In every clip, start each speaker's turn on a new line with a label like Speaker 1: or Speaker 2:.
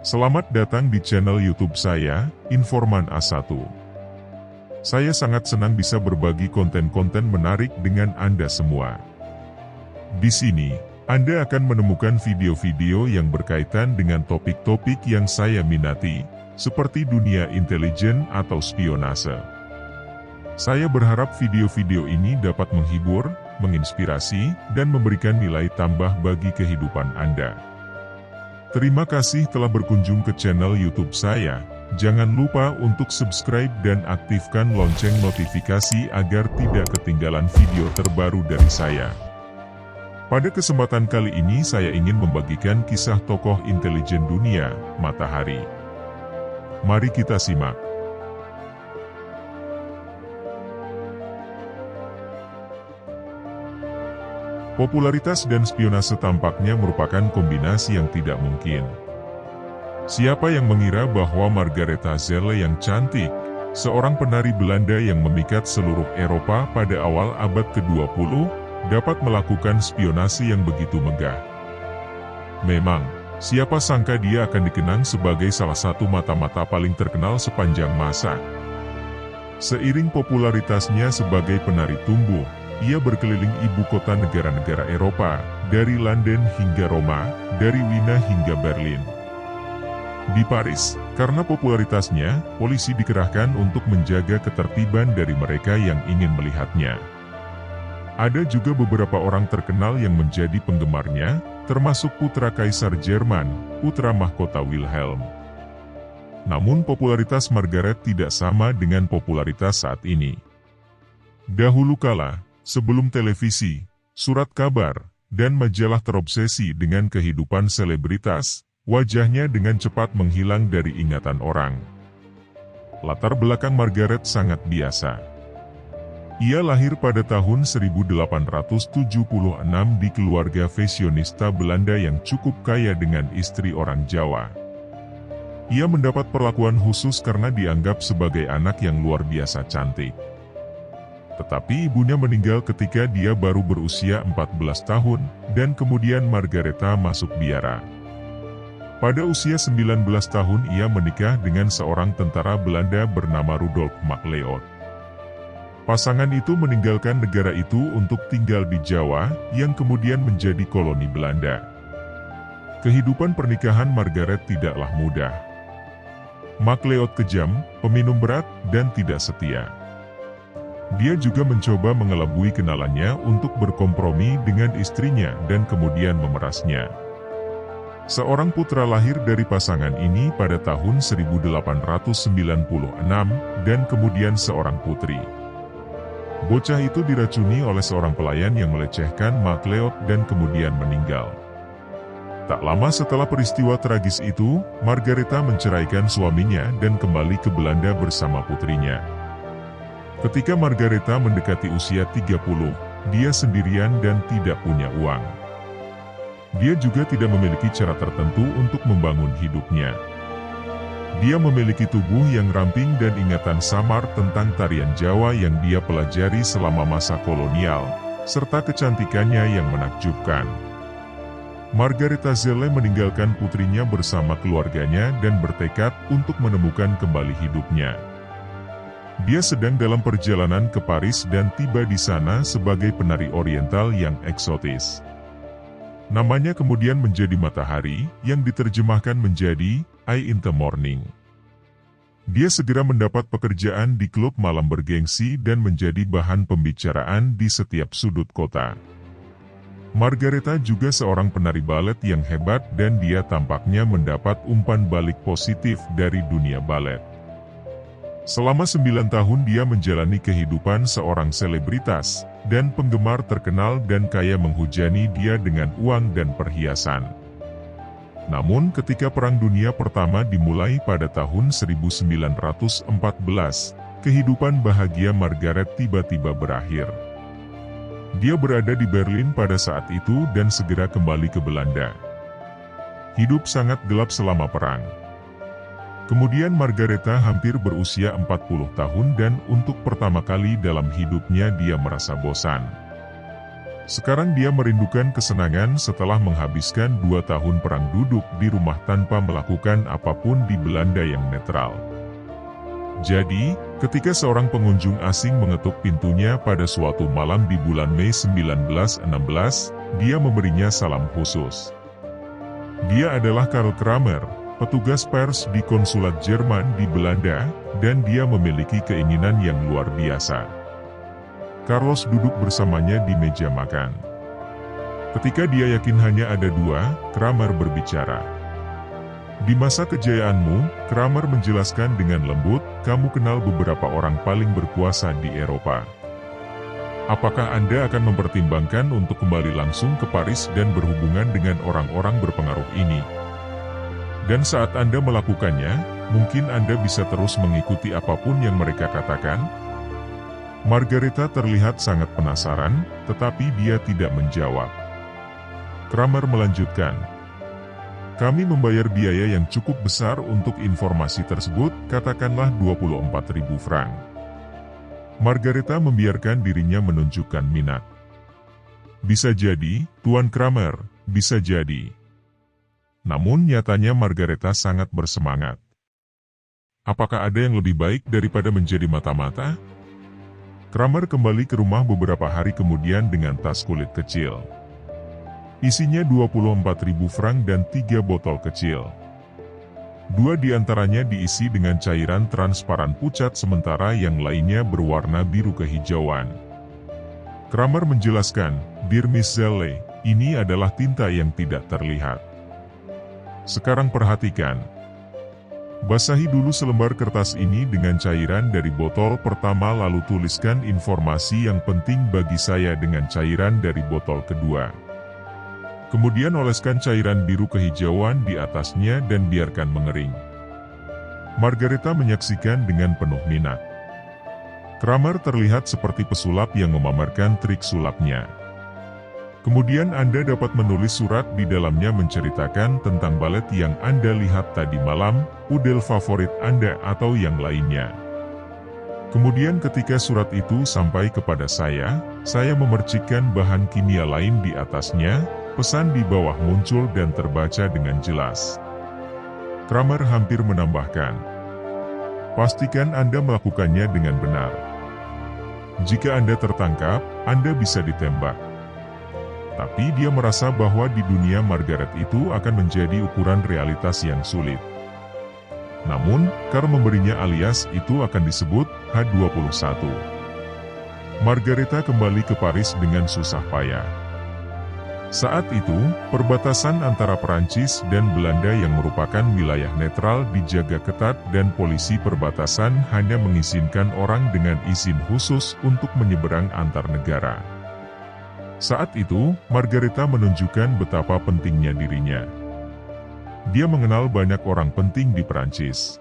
Speaker 1: Selamat datang di channel YouTube saya, Informan A1. Saya sangat senang bisa berbagi konten-konten menarik dengan Anda semua. Di sini, Anda akan menemukan video-video yang berkaitan dengan topik-topik yang saya minati, seperti dunia intelijen atau spionase. Saya berharap video-video ini dapat menghibur, menginspirasi, dan memberikan nilai tambah bagi kehidupan Anda. Terima kasih telah berkunjung ke channel YouTube saya. Jangan lupa untuk subscribe dan aktifkan lonceng notifikasi agar tidak ketinggalan video terbaru dari saya. Pada kesempatan kali ini saya ingin membagikan kisah tokoh intelijen dunia, Matahari. Mari kita simak. Popularitas dan spionase tampaknya merupakan kombinasi yang tidak mungkin. Siapa yang mengira bahwa Margaretha Zelle yang cantik, seorang penari Belanda yang memikat seluruh Eropa pada awal abad ke-20, dapat melakukan spionase yang begitu megah? Memang, siapa sangka dia akan dikenang sebagai salah satu mata-mata paling terkenal sepanjang masa. Seiring popularitasnya sebagai penari tumbuh, ia berkeliling ibu kota negara-negara Eropa, dari London hingga Roma, dari Wina hingga Berlin. Di Paris, karena popularitasnya, polisi dikerahkan untuk menjaga ketertiban dari mereka yang ingin melihatnya. Ada juga beberapa orang terkenal yang menjadi penggemarnya, termasuk putra Kaisar Jerman, putra mahkota Wilhelm. Namun popularitas Margaret tidak sama dengan popularitas saat ini. Dahulu kala, sebelum televisi, surat kabar, dan majalah terobsesi dengan kehidupan selebritas, wajahnya dengan cepat menghilang dari ingatan orang. Latar belakang Margaret sangat biasa. Ia lahir pada tahun 1876 di keluarga fashionista Belanda yang cukup kaya dengan istri orang Jawa. Ia mendapat perlakuan khusus karena dianggap sebagai anak yang luar biasa cantik. Tetapi ibunya meninggal ketika dia baru berusia 14 tahun, dan kemudian Margaretha masuk biara. Pada usia 19 tahun ia menikah dengan seorang tentara Belanda bernama Rudolf Macleod. Pasangan itu meninggalkan negara itu untuk tinggal di Jawa, yang kemudian menjadi koloni Belanda. Kehidupan pernikahan Margaret tidaklah mudah. Macleod kejam, peminum berat, dan tidak setia. Dia juga mencoba mengelabui kenalannya untuk berkompromi dengan istrinya dan kemudian memerasnya. Seorang putra lahir dari pasangan ini pada tahun 1896 dan kemudian seorang putri. Bocah itu diracuni oleh seorang pelayan yang melecehkan Macleod dan kemudian meninggal. Tak lama setelah peristiwa tragis itu, Margaretha menceraikan suaminya dan kembali ke Belanda bersama putrinya. Ketika Margaretha mendekati usia 30, dia sendirian dan tidak punya uang. Dia juga tidak memiliki cara tertentu untuk membangun hidupnya. Dia memiliki tubuh yang ramping dan ingatan samar tentang tarian Jawa yang dia pelajari selama masa kolonial, serta kecantikannya yang menakjubkan. Margaretha Zelle meninggalkan putrinya bersama keluarganya dan bertekad untuk menemukan kembali hidupnya. Dia sedang dalam perjalanan ke Paris dan tiba di sana sebagai penari oriental yang eksotis. Namanya kemudian menjadi Matahari, yang diterjemahkan menjadi Eye in the Morning. Dia segera mendapat pekerjaan di klub malam bergengsi dan menjadi bahan pembicaraan di setiap sudut kota. Margaretha juga seorang penari balet yang hebat dan dia tampaknya mendapat umpan balik positif dari dunia balet. Selama 9 tahun dia menjalani kehidupan seorang selebritas, dan penggemar terkenal dan kaya menghujani dia dengan uang dan perhiasan. Namun ketika Perang Dunia Pertama dimulai pada tahun 1914, kehidupan bahagia Margaret tiba-tiba berakhir. Dia berada di Berlin pada saat itu dan segera kembali ke Belanda. Hidup sangat gelap selama perang. Kemudian Margaretha hampir berusia 40 tahun dan untuk pertama kali dalam hidupnya dia merasa bosan. Sekarang dia merindukan kesenangan setelah menghabiskan 2 tahun perang duduk di rumah tanpa melakukan apapun di Belanda yang netral. Jadi, ketika seorang pengunjung asing mengetuk pintunya pada suatu malam di bulan Mei 1916, dia memberinya salam khusus. Dia adalah Karl Kramer, petugas pers di konsulat Jerman di Belanda, dan dia memiliki keinginan yang luar biasa. Carlos duduk bersamanya di meja makan. Ketika dia yakin hanya ada 2, Kramer berbicara. Di masa kejayaanmu, Kramer menjelaskan dengan lembut, kamu kenal beberapa orang paling berkuasa di Eropa. Apakah Anda akan mempertimbangkan untuk kembali langsung ke Paris dan berhubungan dengan orang-orang berpengaruh ini? Dan saat Anda melakukannya, mungkin Anda bisa terus mengikuti apapun yang mereka katakan? Margareta terlihat sangat penasaran, tetapi dia tidak menjawab. Kramer melanjutkan. Kami membayar biaya yang cukup besar untuk informasi tersebut, katakanlah 24.000 franc. Margareta membiarkan dirinya menunjukkan minat. Bisa jadi, Tuan Kramer, bisa jadi. Namun nyatanya Margareta sangat bersemangat. Apakah ada yang lebih baik daripada menjadi mata-mata? Kramer kembali ke rumah beberapa hari kemudian dengan tas kulit kecil. Isinya 24.000 franc dan 3 botol kecil. 2 diantaranya diisi dengan cairan transparan pucat sementara yang lainnya berwarna biru kehijauan. Kramer menjelaskan, Dear Miss Zelle, ini adalah tinta yang tidak terlihat. Sekarang perhatikan. Basahi dulu selembar kertas ini dengan cairan dari botol pertama lalu tuliskan informasi yang penting bagi saya dengan cairan dari botol kedua. Kemudian oleskan cairan biru kehijauan di atasnya dan biarkan mengering. Margareta menyaksikan dengan penuh minat. Kramer terlihat seperti pesulap yang memamerkan trik sulapnya. Kemudian Anda dapat menulis surat di dalamnya menceritakan tentang balet yang Anda lihat tadi malam, pudel favorit Anda atau yang lainnya. Kemudian ketika surat itu sampai kepada saya memercikkan bahan kimia lain di atasnya, pesan di bawah muncul dan terbaca dengan jelas. Kramer hampir menambahkan, pastikan Anda melakukannya dengan benar. Jika Anda tertangkap, Anda bisa ditembak. Tapi dia merasa bahwa di dunia Margaret itu akan menjadi ukuran realitas yang sulit. Namun, Karl memberinya alias itu akan disebut H21. Margareta kembali ke Paris dengan susah payah. Saat itu, perbatasan antara Perancis dan Belanda yang merupakan wilayah netral dijaga ketat dan polisi perbatasan hanya mengizinkan orang dengan izin khusus untuk menyeberang antar negara. Saat itu, Margareta menunjukkan betapa pentingnya dirinya. Dia mengenal banyak orang penting di Perancis.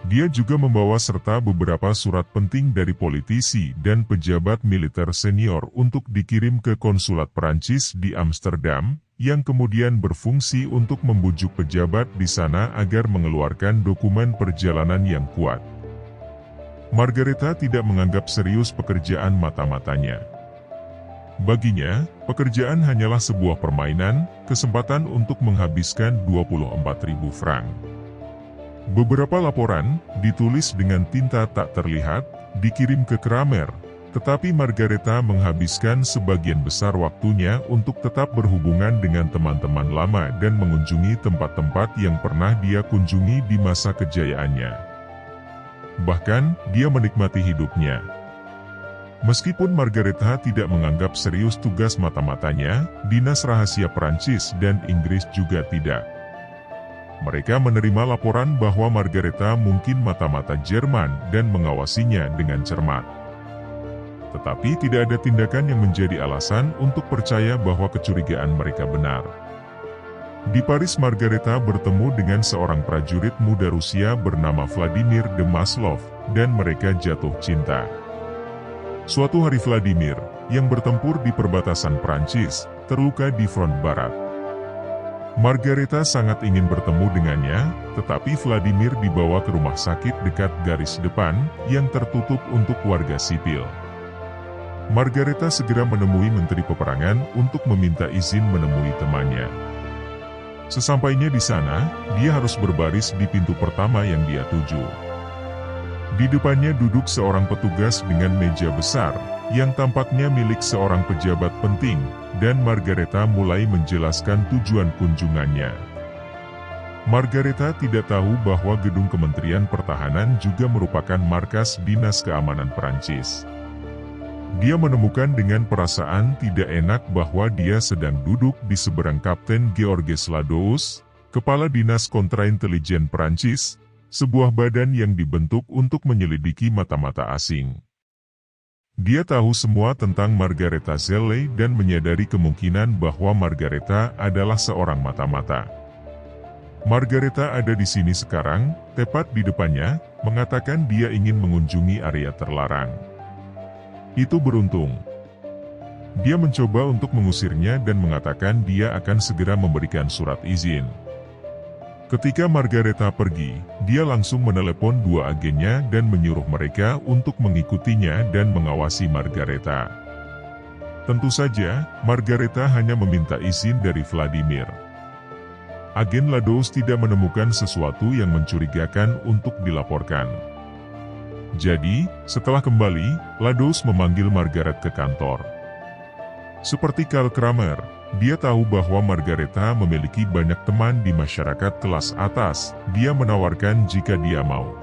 Speaker 1: Dia juga membawa serta beberapa surat penting dari politisi dan pejabat militer senior untuk dikirim ke konsulat Perancis di Amsterdam, yang kemudian berfungsi untuk membujuk pejabat di sana agar mengeluarkan dokumen perjalanan yang kuat. Margareta tidak menganggap serius pekerjaan mata-matanya. Baginya, pekerjaan hanyalah sebuah permainan, kesempatan untuk menghabiskan 24.000 franc. Beberapa laporan, ditulis dengan tinta tak terlihat, dikirim ke Kramer, tetapi Margareta menghabiskan sebagian besar waktunya untuk tetap berhubungan dengan teman-teman lama dan mengunjungi tempat-tempat yang pernah dia kunjungi di masa kejayaannya. Bahkan, dia menikmati hidupnya. Meskipun Margareta tidak menganggap serius tugas mata-matanya, Dinas Rahasia Perancis dan Inggris juga tidak. Mereka menerima laporan bahwa Margareta mungkin mata-mata Jerman dan mengawasinya dengan cermat. Tetapi tidak ada tindakan yang menjadi alasan untuk percaya bahwa kecurigaan mereka benar. Di Paris Margareta bertemu dengan seorang prajurit muda Rusia bernama Vladimir de Maslov, dan mereka jatuh cinta. Suatu hari Vladimir, yang bertempur di perbatasan Prancis, terluka di front barat. Margareta sangat ingin bertemu dengannya, tetapi Vladimir dibawa ke rumah sakit dekat garis depan, yang tertutup untuk warga sipil. Margaretha segera menemui Menteri Peperangan untuk meminta izin menemui temannya. Sesampainya di sana, dia harus berbaris di pintu pertama yang dia tuju. Di depannya duduk seorang petugas dengan meja besar, yang tampaknya milik seorang pejabat penting, dan Margaretha mulai menjelaskan tujuan kunjungannya. Margaretha tidak tahu bahwa gedung Kementerian Pertahanan juga merupakan markas dinas keamanan Perancis. Dia menemukan dengan perasaan tidak enak bahwa dia sedang duduk di seberang Kapten Georges Ladoux, Kepala Dinas Kontraintelijen Perancis, sebuah badan yang dibentuk untuk menyelidiki mata-mata asing. Dia tahu semua tentang Margaretha Zelle dan menyadari kemungkinan bahwa Margaretha adalah seorang mata-mata. Margaretha ada di sini sekarang, tepat di depannya, mengatakan dia ingin mengunjungi area terlarang. Itu beruntung. Dia mencoba untuk mengusirnya dan mengatakan dia akan segera memberikan surat izin. Ketika Margaretha pergi, dia langsung menelepon dua agennya dan menyuruh mereka untuk mengikutinya dan mengawasi Margaretha. Tentu saja, Margaretha hanya meminta izin dari Vladimir. Agen Ladoux tidak menemukan sesuatu yang mencurigakan untuk dilaporkan. Jadi, setelah kembali, Ladoux memanggil Margaret ke kantor. Seperti Karl Kramer, dia tahu bahwa Margaretha memiliki banyak teman di masyarakat kelas atas. Dia menawarkan jika dia mau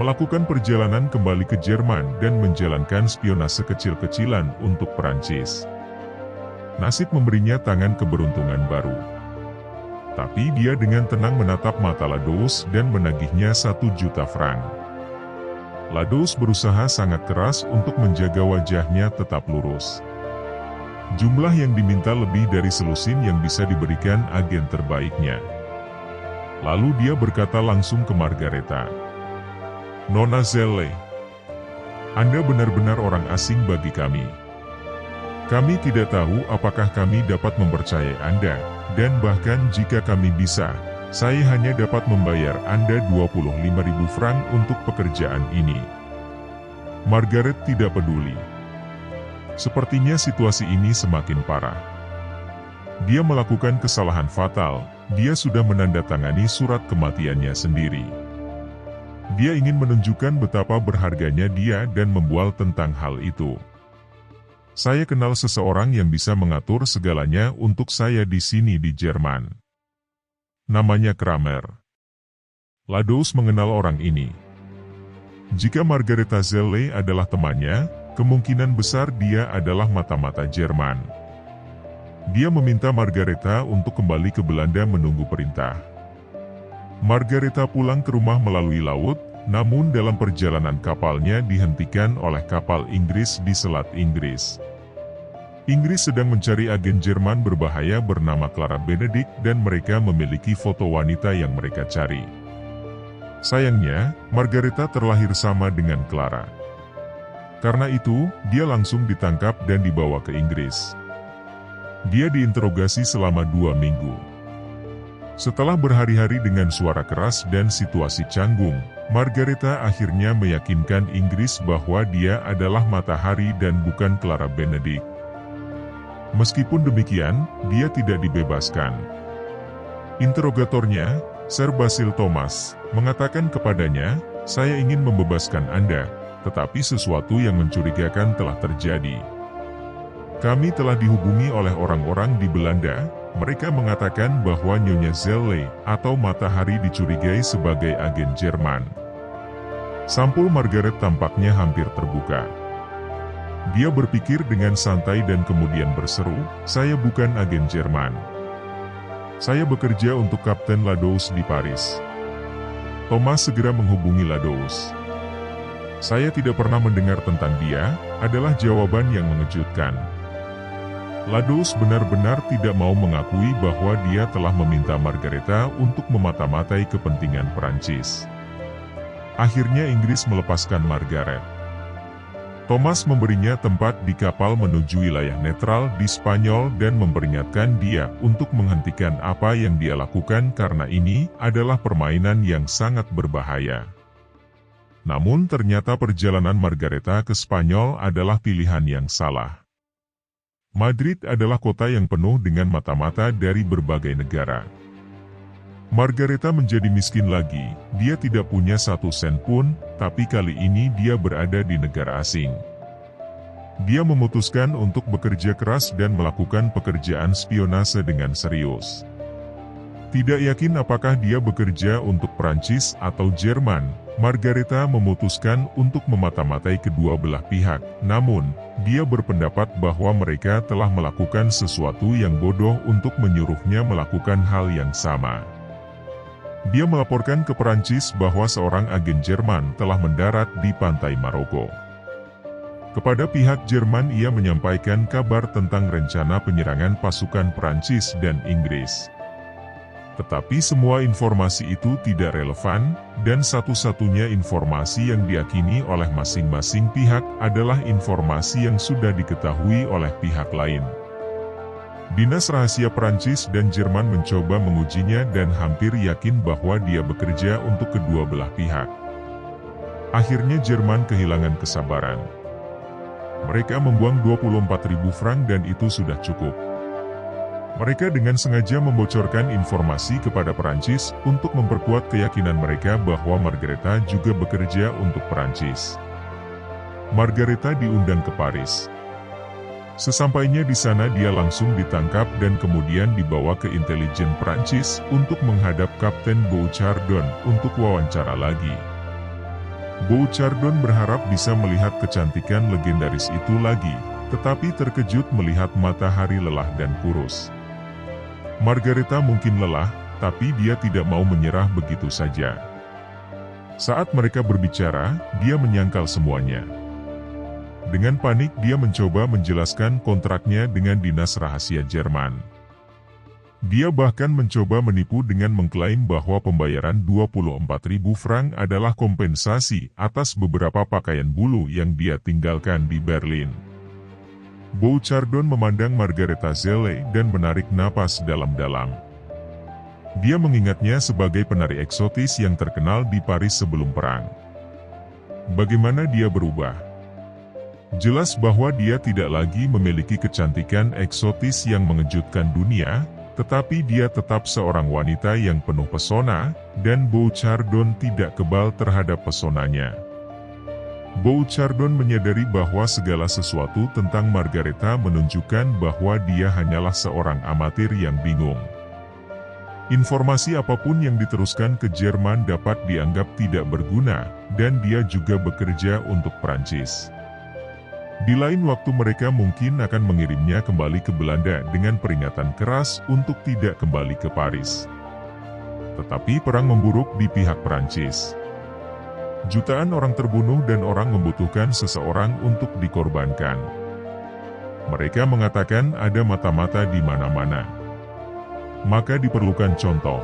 Speaker 1: melakukan perjalanan kembali ke Jerman dan menjalankan spionase kecil-kecilan untuk Perancis. Nasib memberinya tangan keberuntungan baru. Tapi dia dengan tenang menatap mata Ladoux dan menagihnya 1 juta franc. Ladoux berusaha sangat keras untuk menjaga wajahnya tetap lurus. Jumlah yang diminta lebih dari selusin yang bisa diberikan agen terbaiknya. Lalu dia berkata langsung ke Margaretha, "Nona Zelle, Anda benar-benar orang asing bagi kami. Kami tidak tahu apakah kami dapat mempercayai Anda, dan bahkan jika kami bisa, saya hanya dapat membayar Anda 25.000 franc untuk pekerjaan ini." Margaret tidak peduli. Sepertinya situasi ini semakin parah. Dia melakukan kesalahan fatal, dia sudah menandatangani surat kematiannya sendiri. Dia ingin menunjukkan betapa berharganya dia dan membual tentang hal itu. "Saya kenal seseorang yang bisa mengatur segalanya untuk saya di sini di Jerman. Namanya Kramer." Ladoux mengenal orang ini. Jika Margaretha Zelle adalah temannya, kemungkinan besar dia adalah mata-mata Jerman. Dia meminta Margaretha untuk kembali ke Belanda menunggu perintah. Margaretha pulang ke rumah melalui laut, namun dalam perjalanan kapalnya dihentikan oleh kapal Inggris di Selat Inggris. Inggris sedang mencari agen Jerman berbahaya bernama Clara Benedict dan mereka memiliki foto wanita yang mereka cari. Sayangnya, Margaretha terlahir sama dengan Clara. Karena itu, dia langsung ditangkap dan dibawa ke Inggris. Dia diinterogasi selama 2 minggu. Setelah berhari-hari dengan suara keras dan situasi canggung, Margaretha akhirnya meyakinkan Inggris bahwa dia adalah matahari dan bukan Clara Benedict. Meskipun demikian, dia tidak dibebaskan. Interrogatornya, Sir Basil Thomas, mengatakan kepadanya, "Saya ingin membebaskan Anda, tetapi sesuatu yang mencurigakan telah terjadi. Kami telah dihubungi oleh orang-orang di Belanda, mereka mengatakan bahwa Nyonya Zelle atau Matahari dicurigai sebagai agen Jerman." Sampul Margaret tampaknya hampir terbuka. Dia berpikir dengan santai dan kemudian berseru, "Saya bukan agen Jerman. Saya bekerja untuk Kapten Ladoux di Paris." Thomas segera menghubungi Ladoux. "Saya tidak pernah mendengar tentang dia," adalah jawaban yang mengejutkan. Ladoux benar-benar tidak mau mengakui bahwa dia telah meminta Margaretha untuk memata-matai kepentingan Perancis. Akhirnya Inggris melepaskan Margaret. Thomas memberinya tempat di kapal menuju wilayah netral di Spanyol dan memperingatkan dia untuk menghentikan apa yang dia lakukan karena ini adalah permainan yang sangat berbahaya. Namun ternyata perjalanan Margareta ke Spanyol adalah pilihan yang salah. Madrid adalah kota yang penuh dengan mata-mata dari berbagai negara. Margareta menjadi miskin lagi, dia tidak punya 1 sen pun, tapi kali ini dia berada di negara asing. Dia memutuskan untuk bekerja keras dan melakukan pekerjaan spionase dengan serius. Tidak yakin apakah dia bekerja untuk Prancis atau Jerman, Margareta memutuskan untuk memata-matai kedua belah pihak. Namun, dia berpendapat bahwa mereka telah melakukan sesuatu yang bodoh untuk menyuruhnya melakukan hal yang sama. Dia melaporkan ke Prancis bahwa seorang agen Jerman telah mendarat di pantai Maroko. Kepada pihak Jerman ia menyampaikan kabar tentang rencana penyerangan pasukan Prancis dan Inggris. Tetapi semua informasi itu tidak relevan, dan satu-satunya informasi yang diyakini oleh masing-masing pihak adalah informasi yang sudah diketahui oleh pihak lain. Dinas Rahasia Prancis dan Jerman mencoba mengujinya dan hampir yakin bahwa dia bekerja untuk kedua belah pihak. Akhirnya Jerman kehilangan kesabaran. Mereka membuang 24.000 franc dan itu sudah cukup. Mereka dengan sengaja membocorkan informasi kepada Perancis untuk memperkuat keyakinan mereka bahwa Margareta juga bekerja untuk Perancis. Margareta diundang ke Paris. Sesampainya di sana dia langsung ditangkap dan kemudian dibawa ke intelijen Perancis untuk menghadap Kapten Bouchardon untuk wawancara lagi. Bouchardon berharap bisa melihat kecantikan legendaris itu lagi, tetapi terkejut melihat matahari lelah dan kurus. Margareta mungkin lelah, tapi dia tidak mau menyerah begitu saja. Saat mereka berbicara, dia menyangkal semuanya. Dengan panik dia mencoba menjelaskan kontraknya dengan Dinas Rahasia Jerman. Dia bahkan mencoba menipu dengan mengklaim bahwa pembayaran 24.000 franc adalah kompensasi atas beberapa pakaian bulu yang dia tinggalkan di Berlin. Bouchardon memandang Margareta Zelle dan menarik napas dalam-dalam. Dia mengingatnya sebagai penari eksotis yang terkenal di Paris sebelum perang. Bagaimana dia berubah? Jelas bahwa dia tidak lagi memiliki kecantikan eksotis yang mengejutkan dunia, tetapi dia tetap seorang wanita yang penuh pesona, dan Bouchardon tidak kebal terhadap pesonanya. Bouchardon menyadari bahwa segala sesuatu tentang Margareta menunjukkan bahwa dia hanyalah seorang amatir yang bingung. Informasi apapun yang diteruskan ke Jerman dapat dianggap tidak berguna, dan dia juga bekerja untuk Prancis. Di lain waktu mereka mungkin akan mengirimnya kembali ke Belanda dengan peringatan keras untuk tidak kembali ke Paris. Tetapi perang memburuk di pihak Prancis. Jutaan orang terbunuh dan orang membutuhkan seseorang untuk dikorbankan. Mereka mengatakan ada mata-mata di mana-mana. Maka diperlukan contoh.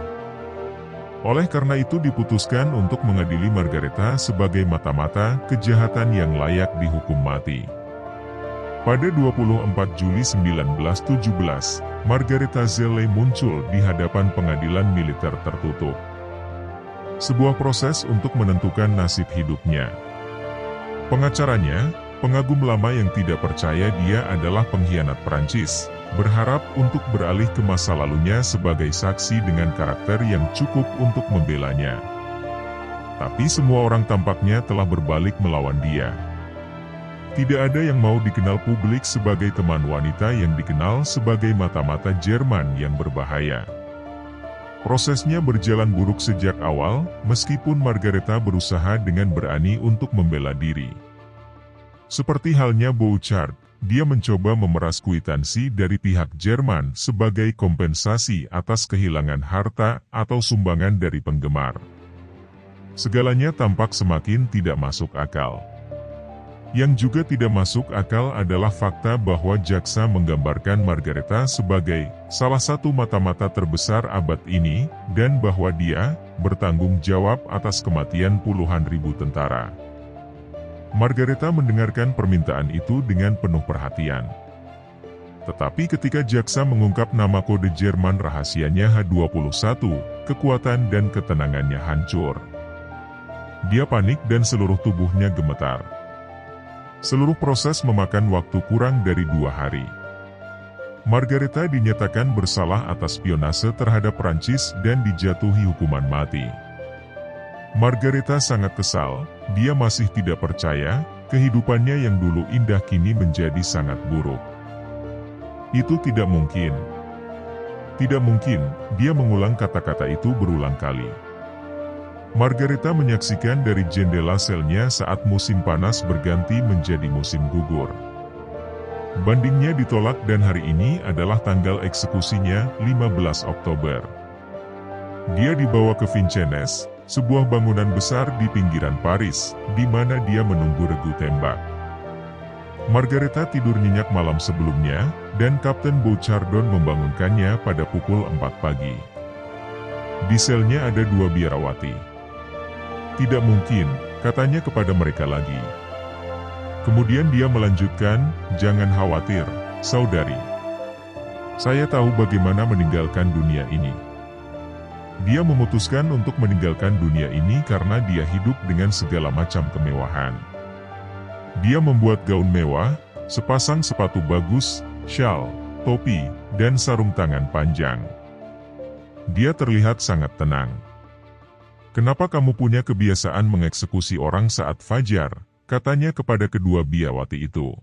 Speaker 1: Oleh karena itu diputuskan untuk mengadili Margareta sebagai mata-mata kejahatan yang layak dihukum mati. Pada 24 Juli 1917, Margareta Zelle muncul di hadapan pengadilan militer tertutup. Sebuah proses untuk menentukan nasib hidupnya. Pengacaranya, pengagum lama yang tidak percaya dia adalah pengkhianat Prancis, berharap untuk beralih ke masa lalunya sebagai saksi dengan karakter yang cukup untuk membelanya. Tapi semua orang tampaknya telah berbalik melawan dia. Tidak ada yang mau dikenal publik sebagai teman wanita yang dikenal sebagai mata-mata Jerman yang berbahaya. Prosesnya berjalan buruk sejak awal, meskipun Margareta berusaha dengan berani untuk membela diri. Seperti halnya Bouchard, dia mencoba memeras kwitansi dari pihak Jerman sebagai kompensasi atas kehilangan harta atau sumbangan dari penggemar. Segalanya tampak semakin tidak masuk akal. Yang juga tidak masuk akal adalah fakta bahwa jaksa menggambarkan Margareta sebagai salah satu mata-mata terbesar abad ini, dan bahwa dia bertanggung jawab atas kematian puluhan ribu tentara. Margareta mendengarkan permintaan itu dengan penuh perhatian. Tetapi ketika jaksa mengungkap nama kode Jerman rahasianya H21, kekuatan dan ketenangannya hancur. Dia panik dan seluruh tubuhnya gemetar. Seluruh proses memakan waktu kurang dari 2 hari. Margaretha dinyatakan bersalah atas spionase terhadap Prancis dan dijatuhi hukuman mati. Margaretha sangat kesal, dia masih tidak percaya, kehidupannya yang dulu indah kini menjadi sangat buruk. Itu tidak mungkin. Tidak mungkin, dia mengulang kata-kata itu berulang kali. Margaretha menyaksikan dari jendela selnya saat musim panas berganti menjadi musim gugur. Bandingnya ditolak dan hari ini adalah tanggal eksekusinya, 15 Oktober. Dia dibawa ke Vincennes, sebuah bangunan besar di pinggiran Paris, di mana dia menunggu regu tembak. Margaretha tidur nyenyak malam sebelumnya, dan Kapten Bouchardon membangunkannya pada pukul 4 pagi. Di selnya ada 2 biarawati. Tidak mungkin, katanya kepada mereka lagi. Kemudian dia melanjutkan, jangan khawatir, saudari. Saya tahu bagaimana meninggalkan dunia ini. Dia memutuskan untuk meninggalkan dunia ini karena dia hidup dengan segala macam kemewahan. Dia membuat gaun mewah, sepasang sepatu bagus, syal, topi, dan sarung tangan panjang. Dia terlihat sangat tenang. Kenapa kamu punya kebiasaan mengeksekusi orang saat fajar? Katanya kepada kedua biawati itu.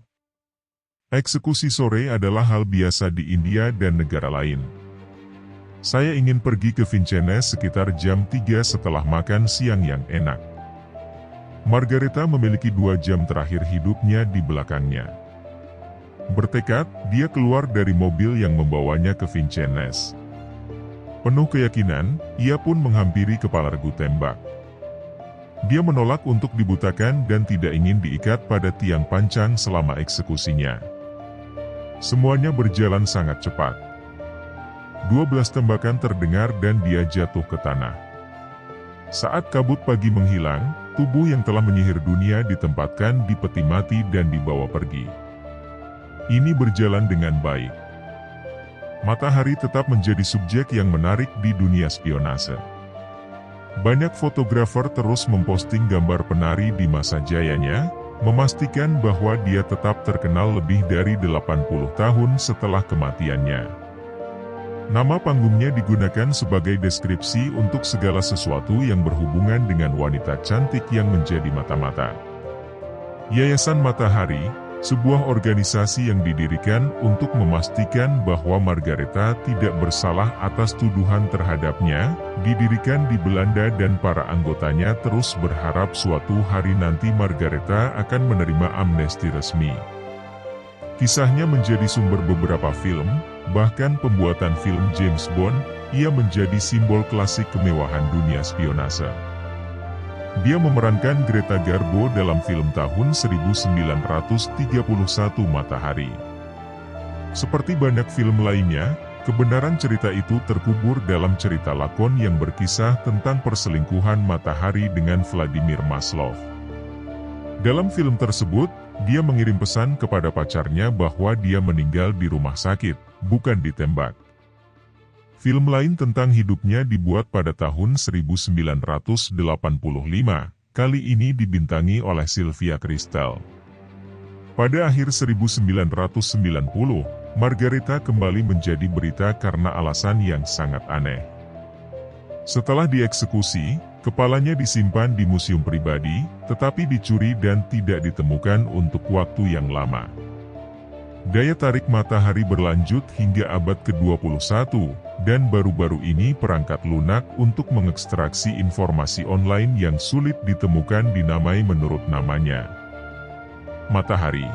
Speaker 1: Eksekusi sore adalah hal biasa di India dan negara lain. Saya ingin pergi ke Vincennes sekitar jam 3 setelah makan siang yang enak. Margaretha memiliki 2 jam terakhir hidupnya di belakangnya. Bertekad, dia keluar dari mobil yang membawanya ke Vincennes. Penuh keyakinan, ia pun menghampiri kepala regu tembak. Dia menolak untuk dibutakan dan tidak ingin diikat pada tiang pancang selama eksekusinya. Semuanya berjalan sangat cepat. 12 tembakan terdengar dan dia jatuh ke tanah. Saat kabut pagi menghilang, tubuh yang telah menyihir dunia ditempatkan di peti mati dan dibawa pergi. Ini berjalan dengan baik. Matahari tetap menjadi subjek yang menarik di dunia spionase. Banyak fotografer terus memposting gambar penari di masa jayanya, memastikan bahwa dia tetap terkenal lebih dari 80 tahun setelah kematiannya. Nama panggungnya digunakan sebagai deskripsi untuk segala sesuatu yang berhubungan dengan wanita cantik yang menjadi mata-mata. Yayasan Matahari, sebuah organisasi yang didirikan untuk memastikan bahwa Margaretha tidak bersalah atas tuduhan terhadapnya, didirikan di Belanda dan para anggotanya terus berharap suatu hari nanti Margaretha akan menerima amnesti resmi. Kisahnya menjadi sumber beberapa film, bahkan pembuatan film James Bond, ia menjadi simbol klasik kemewahan dunia spionase. Dia memerankan Greta Garbo dalam film tahun 1931 Matahari. Seperti banyak film lainnya, kebenaran cerita itu terkubur dalam cerita lakon yang berkisah tentang perselingkuhan Matahari dengan Vladimir Maslov. Dalam film tersebut, dia mengirim pesan kepada pacarnya bahwa dia meninggal di rumah sakit, bukan ditembak. Film lain tentang hidupnya dibuat pada tahun 1985, kali ini dibintangi oleh Sylvia Kristel. Pada akhir 1990, Margaretha kembali menjadi berita karena alasan yang sangat aneh. Setelah dieksekusi, kepalanya disimpan di museum pribadi, tetapi dicuri dan tidak ditemukan untuk waktu yang lama. Daya tarik Matahari berlanjut hingga abad ke-21, dan baru-baru ini perangkat lunak untuk mengekstraksi informasi online yang sulit ditemukan dinamai menurut namanya. Matahari.